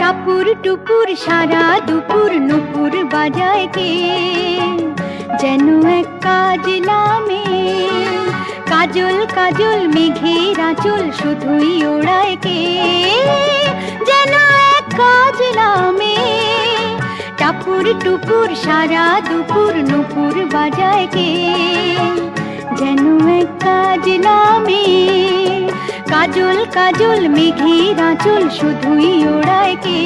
টাপুর টুপুর সারা দুপুর নুপুর বাজায় কে, যেন এক কাজলা মেয়ে। কাজল কাজল মেঘের আঁচল শুধুই ওড়ায় কে, যেন এক কাজলা মেয়ে। টাপুর টুপুর সারা দুপুর নুপুর বাজায় কে, যেন এক কাজলা মেয়ে। কাজল কাজল মেঘের আঁচল শুধুই ওড়ায় কে,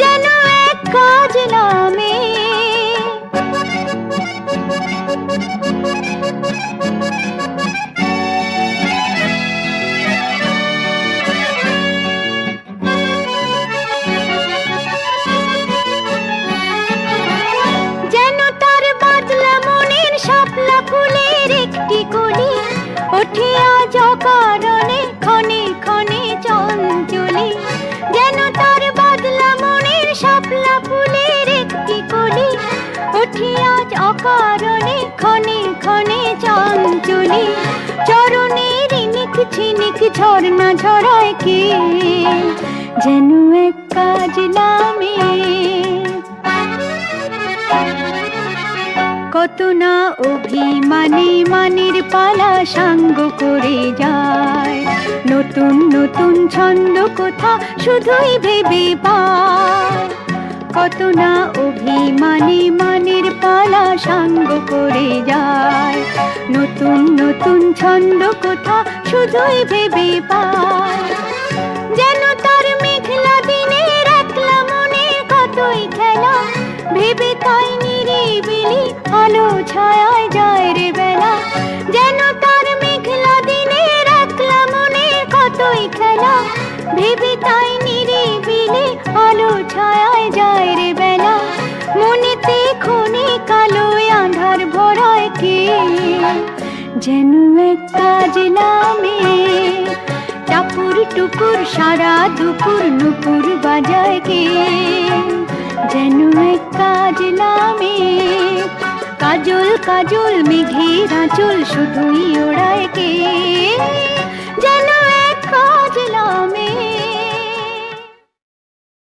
যেন এক কাজলা মেয়ে। যেন তার বাদলা মনের শাপলা ফুলের একটি কলি, ওঠে আজ অকারণে ক্ষণে ক্ষণে চঞ্চলি। যেন তার বাদলা মনের শাপলা ফুলের একটি কলি, ওঠে আজ অকারণে ক্ষণে ক্ষণে চঞ্চলি। চরণে রিনিক ঝিনিক ঝর্ণা ঝরায় কে, যেন এক কাজলা মেয়ে। কত না অভিমানে মানের পালা সাঙ্গ করে যায়, নতুন নতুন ছন্দ কোথা শুধুই ভেবে পায়। কত না অভিমানে মানের পালা সাঙ্গ করে যায়, নতুন নতুন ছন্দ কোথা শুধুই ভেবে পায়। যেন তার মেঘলা দিনের একলা মনে কতই খেলা, ভেবে তাই নিরিবিলি আলো ছায়ায় যায় রে বেলা। যেন তার মেঘলা দিনের একলা মনে কতই খেলা, ভেবে তাই নিরিবিলি আলো ছায়ায় যায় রে বেলা। মনেতে ক্ষণে কালো আঁধার ভরায় কে, যেন এক কাজলা মেয়ে। টাপুর টুপুর সারা দুপুর নুপুর বাজায় কে, যেন এক কাজলা মেয়ে। কাজল কাজল মেঘের আঁচল শুধুই ওড়ায় কে, যেন এক কাজলা